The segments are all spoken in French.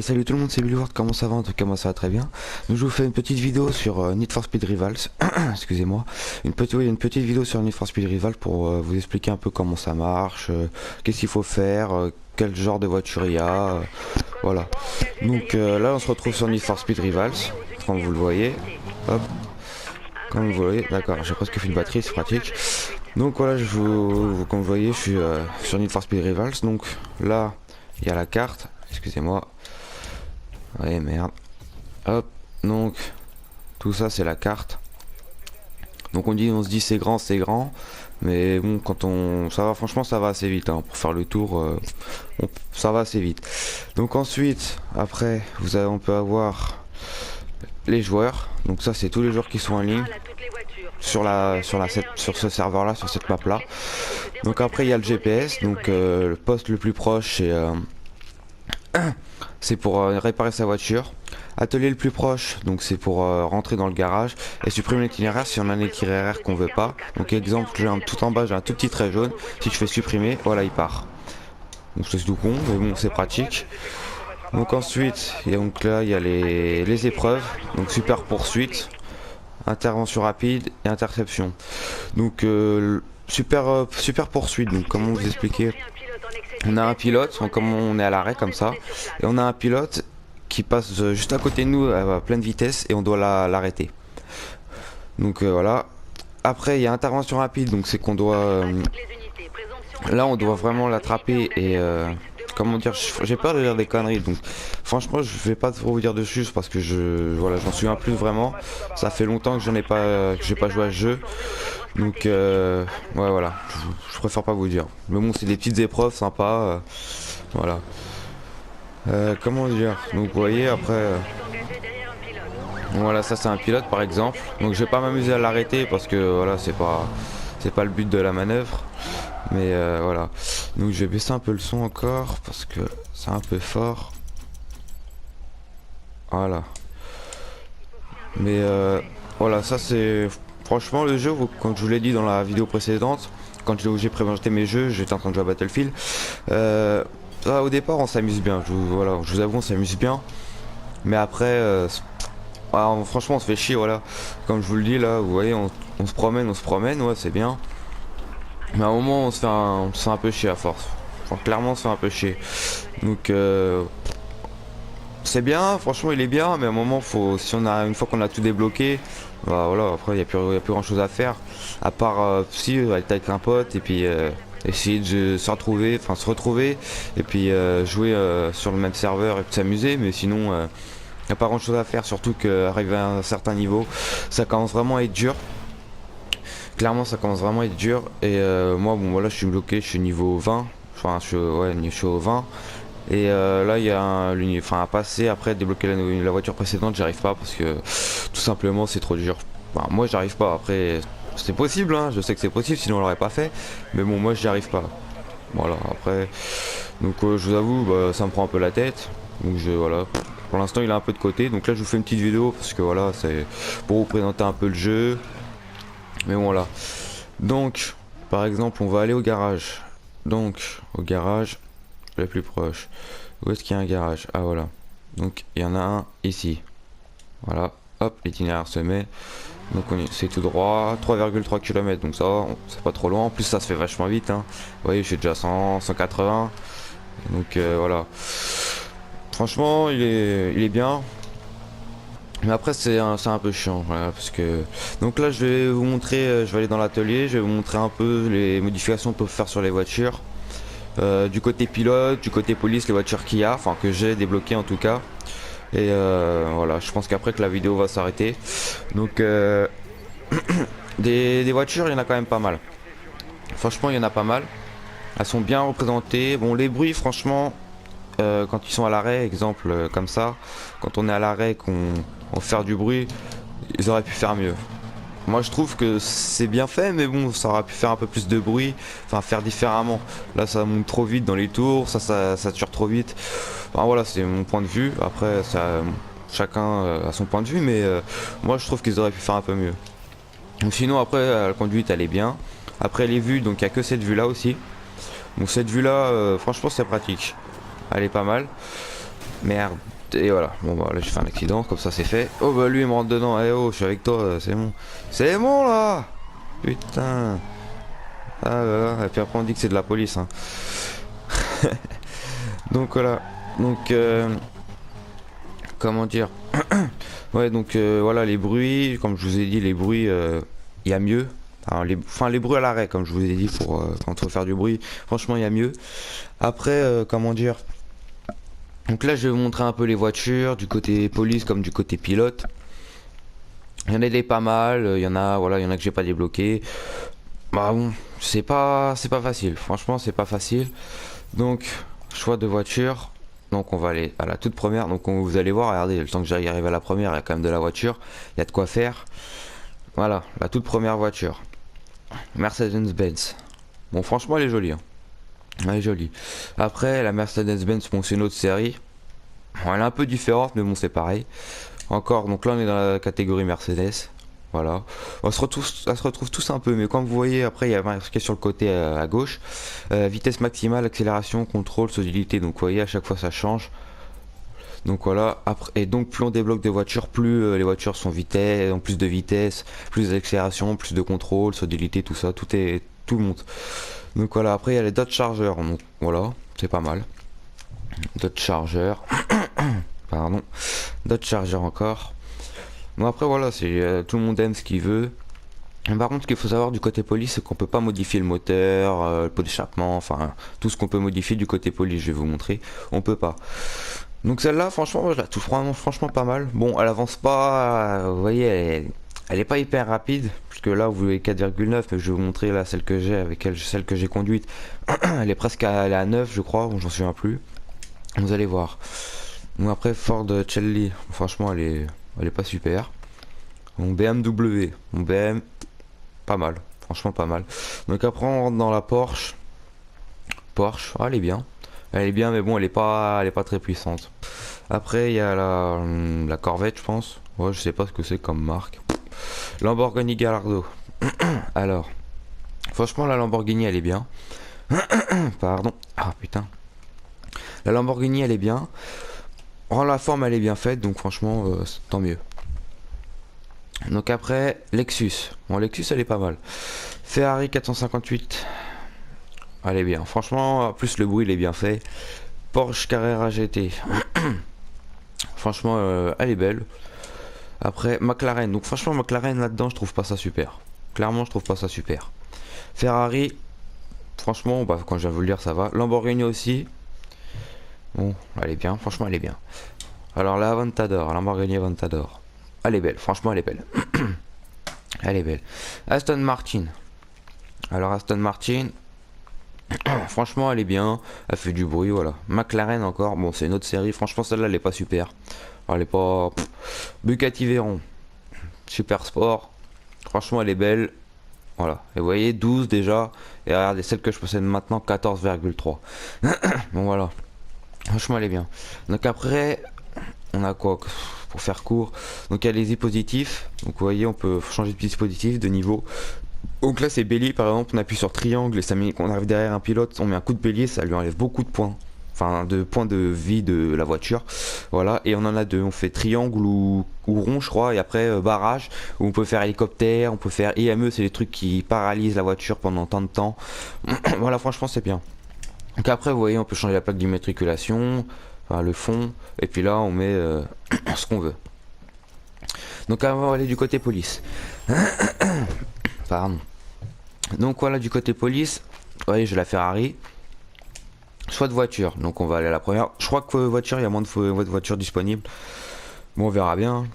Salut tout le monde, c'est Billy Ward, comment ça va? En tout cas moi ça va très bien. Donc je vous fais une petite vidéo sur Need for Speed Rivals. Excusez-moi. Une petite vidéo sur Need for Speed Rivals pour vous expliquer un peu comment ça marche, qu'est-ce qu'il faut faire, quel genre de voiture il y a. Voilà. Donc là on se retrouve sur Need for Speed Rivals, comme vous le voyez. Hop. Comme vous voyez, d'accord, j'ai presque fait une batterie, c'est pratique. Donc voilà, comme vous voyez, je suis sur Need for Speed Rivals. Donc là, il y a la carte. Excusez-moi. Ouais, merde. Hop, donc tout ça c'est la carte. Donc on se dit c'est grand, mais bon, ça va, franchement ça va assez vite, hein. Pour faire le tour, ça va assez vite. Donc ensuite, après, on peut avoir les joueurs. Donc ça c'est tous les joueurs qui sont en ligne sur ce serveur là, sur cette map là. Donc après il y a le GPS. Donc le poste le plus proche c'est pour réparer sa voiture. Atelier le plus proche, donc c'est pour rentrer dans le garage et supprimer l'itinéraire si on a un itinéraire qu'on veut pas. Donc exemple, tout en bas j'ai un tout petit trait jaune. Si je fais supprimer, voilà, il part. Donc c'est tout con, mais bon, c'est pratique. Donc ensuite, donc là il y a les épreuves. Donc super poursuite, intervention rapide et interception. Donc super poursuite. Donc comment vous expliquer? On a un pilote, comme on est à l'arrêt comme ça, et on a un pilote qui passe juste à côté de nous à pleine vitesse et on doit l'arrêter. Donc voilà. Après il y a intervention rapide, donc c'est qu'on doit là on doit vraiment l'attraper et comment dire, j'ai peur de dire des conneries, donc franchement je vais pas trop vous dire dessus parce que voilà, j'en souviens plus vraiment. Ça fait longtemps que j'ai pas joué à ce jeu. Donc ouais, voilà, je préfère pas vous dire. Mais bon, c'est des petites épreuves sympas, voilà. Comment dire? Donc vous voyez après, voilà, ça c'est un pilote par exemple. Donc je vais pas m'amuser à l'arrêter parce que voilà, c'est pas le but de la manœuvre. Mais voilà. Donc je vais baisser un peu le son encore parce que c'est un peu fort. Voilà. Mais voilà, ça c'est franchement le jeu, comme je vous l'ai dit dans la vidéo précédente, quand j'ai présenté mes jeux, j'étais en train de jouer à Battlefield. Ça, au départ on s'amuse bien, voilà, je vous avoue on s'amuse bien. Mais après, franchement on se fait chier, voilà. Comme je vous le dis là, vous voyez, on se promène, ouais c'est bien. Mais à un moment on se fait un peu chier à force. Enfin, clairement on se fait un peu chier. Donc c'est bien, franchement il est bien, mais à un moment une fois qu'on a tout débloqué, bah voilà, après il n'y a plus grand chose à faire. À part si être avec un pote et puis essayer de se retrouver et puis jouer sur le même serveur et puis s'amuser, mais sinon il n'y a pas grand chose à faire, surtout qu'arriver à un certain niveau, ça commence vraiment à être dur. Clairement ça commence vraiment à être dur et moi bon voilà je suis bloqué, je suis niveau 20, enfin je suis au 20. Et là il y a à passer, après débloquer la voiture précédente, j'arrive pas parce que tout simplement c'est trop dur. Enfin, moi j'arrive pas, après c'est possible, hein, je sais que c'est possible sinon on l'aurait pas fait, mais bon moi j'y arrive pas. Voilà, après donc je vous avoue, bah, ça me prend un peu la tête, donc voilà. Pour l'instant il est un peu de côté, donc là je vous fais une petite vidéo parce que voilà, c'est pour vous présenter un peu le jeu. Mais bon, voilà, donc par exemple on va aller au garage. Donc au garage le plus proche. Où est-ce qu'il y a un garage? Ah voilà. Donc il y en a un ici. Voilà. Hop, l'itinéraire se met. Donc c'est tout droit. 3,3 km. Donc ça va, c'est pas trop loin. En plus ça se fait vachement vite, hein. Vous voyez, je suis déjà 180. Donc voilà. Franchement, il est bien. Mais après c'est un peu chiant, voilà, parce que donc là je vais vous montrer, je vais aller dans l'atelier, je vais vous montrer un peu les modifications qu'on peut faire sur les voitures. Du côté pilote, du côté police, les voitures qu'il y a, enfin que j'ai débloquées en tout cas. Et voilà, je pense qu'après que la vidéo va s'arrêter. Donc des voitures, il y en a quand même pas mal. Franchement, il y en a pas mal. Elles sont bien représentées. Bon, les bruits, franchement, quand ils sont à l'arrêt, exemple comme ça, quand on est à l'arrêt, qu'on fait du bruit, ils auraient pu faire mieux. Moi je trouve que c'est bien fait, mais bon, ça aurait pu faire un peu plus de bruit, enfin faire différemment. Là ça monte trop vite dans les tours, ça tire trop vite. Enfin voilà, c'est mon point de vue. Après chacun a son point de vue, mais moi je trouve qu'ils auraient pu faire un peu mieux. Donc sinon après la conduite elle est bien. Après les vues, donc il n'y a que cette vue là aussi. Donc cette vue là, franchement c'est pratique. Elle est pas mal. Merde. Et voilà, bon bah là j'ai fait un accident, comme ça c'est fait. Oh bah lui il me rentre dedans, eh oh je suis avec toi, c'est bon. C'est bon là. Putain. Ah là là, et puis après on dit que c'est de la police hein. Donc voilà, donc comment dire. Ouais donc voilà les bruits, comme je vous ai dit les bruits, il y a mieux. Alors, les bruits à l'arrêt comme je vous ai dit pour quand on veut faire du bruit, franchement il y a mieux. Après comment dire. Donc là je vais vous montrer un peu les voitures, du côté police comme du côté pilote. Il y en a des pas mal, il y en a voilà, il y en a que j'ai pas débloqué. Bah bon, c'est pas facile. Franchement, c'est pas facile. Donc, choix de voiture. Donc on va aller à la toute première. Donc vous allez voir, regardez, le temps que j'arrive à la première, il y a quand même de la voiture. Il y a de quoi faire. Voilà, la toute première voiture. Mercedes-Benz. Bon, franchement, elle est jolie, hein. Elle est jolie. Après, la Mercedes-Benz, bon, c'est une autre série. Bon, elle est un peu différente, mais bon, c'est pareil. Encore, donc là, on est dans la catégorie Mercedes. Voilà. Ça se retrouve tous un peu, mais comme vous voyez, après, il y a marqué sur le côté à gauche. Vitesse maximale, accélération, contrôle, solidité. Donc, vous voyez, à chaque fois, ça change. Donc voilà, après, et donc plus on débloque des voitures, plus les voitures sont vitesse, en plus de vitesse, plus d'accélération, plus de contrôle, solidité, tout ça, tout monte. Donc voilà, après il y a les Dodge Charger, donc voilà, c'est pas mal. Dodge Charger, pardon, Dodge Charger encore. Bon après voilà, c'est tout le monde aime ce qu'il veut. Par contre, ce qu'il faut savoir du côté police, c'est qu'on peut pas modifier le moteur, le pot d'échappement, enfin tout ce qu'on peut modifier du côté police, je vais vous montrer, on peut pas. Donc celle-là, franchement, moi, je la trouve franchement pas mal. Bon, elle avance pas, vous voyez, elle est pas hyper rapide, puisque là, vous voyez 4,9, mais je vais vous montrer là celle que j'ai avec elle, celle que j'ai conduite. Elle est presque elle est à 9, je crois, ou j'en souviens plus. Vous allez voir. Donc après, Ford Chelly, franchement, elle est pas super. Mon BMW, mon BM, pas mal, franchement pas mal. Donc après, on rentre dans la Porsche. Porsche, elle est bien. Elle est bien, mais bon, elle est pas très puissante. Après, il y a la Corvette, je pense. Ouais, je sais pas ce que c'est comme marque. Lamborghini Gallardo. Alors, franchement, la Lamborghini, elle est bien. Pardon. Ah putain. La Lamborghini, elle est bien. Oh, la forme, elle est bien faite, donc franchement, tant mieux. Donc après, Lexus. Bon, Lexus, elle est pas mal. Ferrari 458. Elle est bien. Franchement, en plus le bruit, il est bien fait. Porsche Carrera GT. Franchement, elle est belle. Après, McLaren. Donc franchement, McLaren là-dedans, je trouve pas ça super. Clairement, je trouve pas ça super. Ferrari. Franchement, bah, quand je viens de vous le dire, ça va. Lamborghini aussi. Bon, elle est bien. Franchement, elle est bien. Alors la Aventador. Lamborghini Aventador. Elle est belle. Franchement, elle est belle. Elle est belle. Aston Martin. Alors Aston Martin. Franchement, elle est bien. Elle fait du bruit, voilà. McLaren encore. Bon, c'est une autre série. Franchement, celle-là, elle est pas super. Alors, elle est pas. Bugatti Veyron. Super sport. Franchement, elle est belle. Voilà. Et vous voyez, 12 déjà. Et regardez, celle que je possède maintenant, 14,3. Bon, voilà. Franchement, elle est bien. Donc après, on a quoi pour faire court? Donc il y a les dispositifs. Donc vous voyez, on peut changer de dispositif, de niveau. Donc là, c'est bélier par exemple. On appuie sur triangle et ça met, quand on arrive derrière un pilote, on met un coup de bélier, ça lui enlève beaucoup de points. Enfin, de points de vie de la voiture. Voilà. Et on en a deux. On fait triangle ou rond, je crois. Et après, barrage. Où on peut faire hélicoptère. On peut faire IME. C'est les trucs qui paralysent la voiture pendant tant de temps. Voilà, franchement, c'est bien. Donc après, vous voyez, on peut changer la plaque d'immatriculation. Enfin, le fond. Et puis là, on met ce qu'on veut. Donc on va aller du côté police. Pardon. Donc voilà, du côté police. Vous voyez, j'ai la Ferrari. Choix de voiture. Donc on va aller à la première. Je crois que voiture, il y a moins de voitures disponibles. Bon, on verra bien.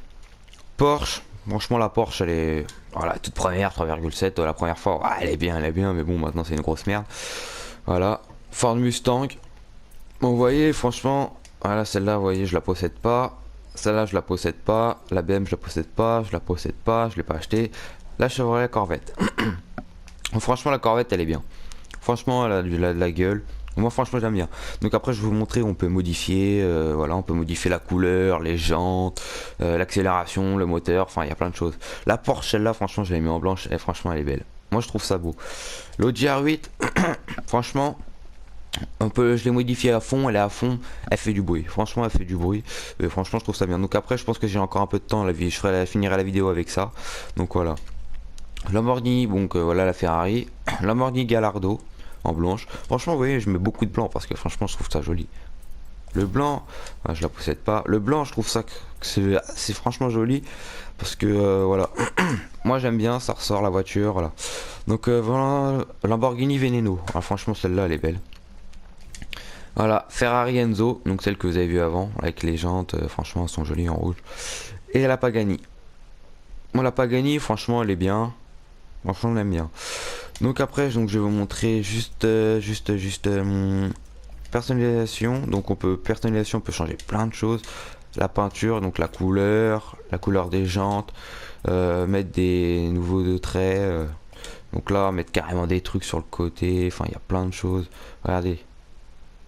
Porsche. Franchement, la Porsche, elle est. Voilà, toute première, 3,7. La première fois, elle est bien, mais bon, maintenant c'est une grosse merde. Voilà. Ford Mustang. Bon, vous voyez, franchement, voilà, celle-là, vous voyez, je la possède pas. Celle-là, je la possède pas. La BM, je la possède pas. Je la possède pas. Je l'ai pas acheté. La Chevrolet Corvette. Franchement, la Corvette, elle est bien. Franchement, elle a de la gueule. Moi, franchement, j'aime bien. Donc après, je vais vous montrer, on peut modifier. Voilà, on peut modifier la couleur, les jantes, l'accélération, le moteur. Enfin, il y a plein de choses. La Porsche, celle-là, franchement, je l'ai mis en blanche. Et franchement, elle est belle. Moi, je trouve ça beau. L'Audi R8, franchement, Je l'ai modifiée à fond, elle est à fond, elle fait du bruit. Franchement, elle fait du bruit. Et franchement, je trouve ça bien. Donc après, je pense que j'ai encore un peu de temps. Finirai la vidéo avec ça. Donc voilà. Lamborghini, donc voilà la Ferrari. Lamborghini Gallardo en blanche. Franchement, vous voyez, je mets beaucoup de blanc parce que franchement, je trouve ça joli. Le blanc, je la possède pas. Le blanc, je trouve ça que c'est franchement joli parce que voilà. Moi, j'aime bien, ça ressort la voiture, voilà. Donc voilà, Lamborghini Veneno. Ah, franchement, celle-là, elle est belle. Voilà, Ferrari Enzo, donc celle que vous avez vue avant, avec les jantes, franchement, elles sont jolies en rouge. Et la Pagani. Moi, la Pagani, franchement, elle est bien. Franchement, on l'aime bien. Donc après, donc, je vais vous montrer personnalisation. Donc personnalisation, on peut changer plein de choses. La peinture, donc la couleur des jantes, mettre des nouveaux traits. Donc là, mettre carrément des trucs sur le côté. Enfin, il y a plein de choses. Regardez.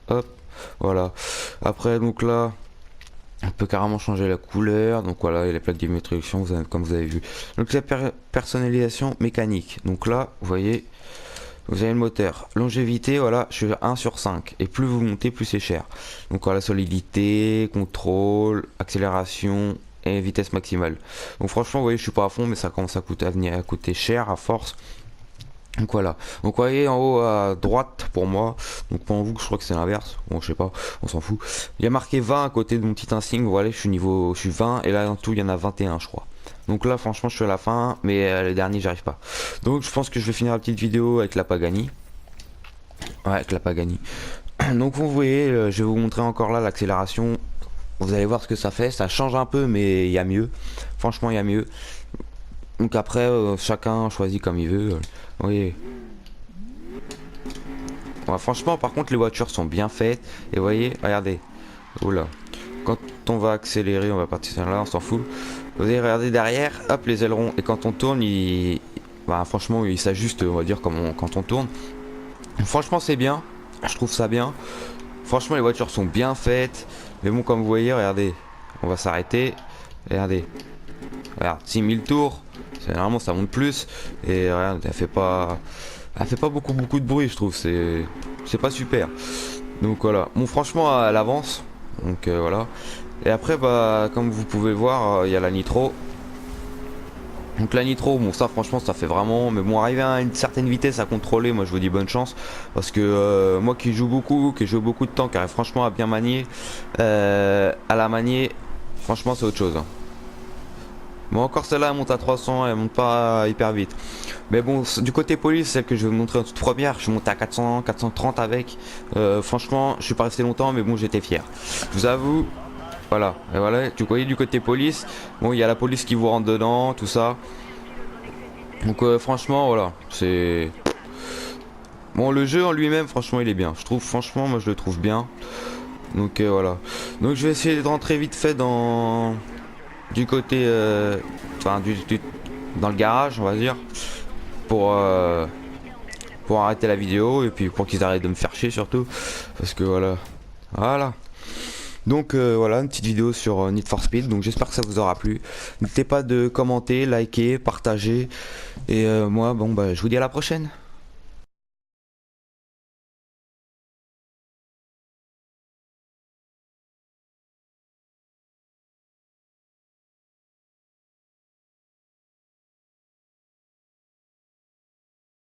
Hop, voilà. Après, donc là, on peut carrément changer la couleur. Donc voilà, et les plaques d'immatriculation, comme vous avez vu. Donc la personnalisation mécanique. Donc là, vous voyez, vous avez le moteur. Longévité, voilà, je suis à 1 sur 5. Et plus vous montez, plus c'est cher. Donc voilà, solidité, contrôle, accélération et vitesse maximale. Donc franchement, vous voyez, je suis pas à fond, mais ça commence à coûter cher à force. Donc voilà, donc vous voyez en haut à droite pour moi, donc pour vous je crois que c'est l'inverse, bon je sais pas, on s'en fout. Il y a marqué 20 à côté de mon petit insigne, voilà je suis 20 et là en tout il y en a 21 je crois. Donc là franchement je suis à la fin, mais le dernier j'arrive pas. Donc je pense que je vais finir la petite vidéo avec la Pagani. Ouais avec la Pagani. Donc vous voyez, je vais vous montrer encore là l'accélération. Vous allez voir ce que ça fait, ça change un peu mais il y a mieux. Franchement il y a mieux. Donc après, chacun choisit comme il veut. Oui. Ouais, franchement, par contre, les voitures sont bien faites. Et vous voyez, regardez. Oula. Quand on va accélérer, on va partir là, on s'en fout. Vous voyez, regardez derrière, hop, les ailerons. Et quand on tourne, bah, franchement, il s'ajuste, on va dire, quand on tourne. Franchement, c'est bien. Je trouve ça bien. Franchement, les voitures sont bien faites. Mais bon, comme vous voyez, regardez. On va s'arrêter. Regardez. Regarde, 6000 tours. Généralement ça monte plus. Et regarde, elle fait pas beaucoup de bruit, je trouve. C'est pas super. Donc voilà. Bon, franchement, elle avance. Donc voilà. Et après, bah, comme vous pouvez le voir, il y a la nitro. Donc la nitro, bon ça franchement ça fait vraiment, mais bon arriver à une certaine vitesse à contrôler, moi je vous dis bonne chance, parce que moi qui joue beaucoup de temps, qui arrive franchement à bien manier, à la manier, franchement c'est autre chose. Hein. Bon encore celle-là elle monte à 300, elle monte pas hyper vite. Mais bon du côté police, celle que je vais vous montrer en toute première, je suis monté à 400, 430 avec. Franchement je suis pas resté longtemps mais bon j'étais fier. Je vous avoue, voilà. Et voilà, tu voyez du côté police, bon il y a la police qui vous rentre dedans, tout ça. Donc franchement voilà, c'est... Bon le jeu en lui-même franchement il est bien. Je trouve franchement moi je le trouve bien. Donc voilà. Donc je vais essayer de rentrer vite fait dans... Du côté, enfin dans le garage, on va dire, pour arrêter la vidéo et puis pour qu'ils arrêtent de me faire chier surtout, parce que voilà. Donc voilà, une petite vidéo sur Need for Speed. Donc j'espère que ça vous aura plu. N'hésitez pas de commenter, liker, partager et moi bon bah je vous dis à la prochaine.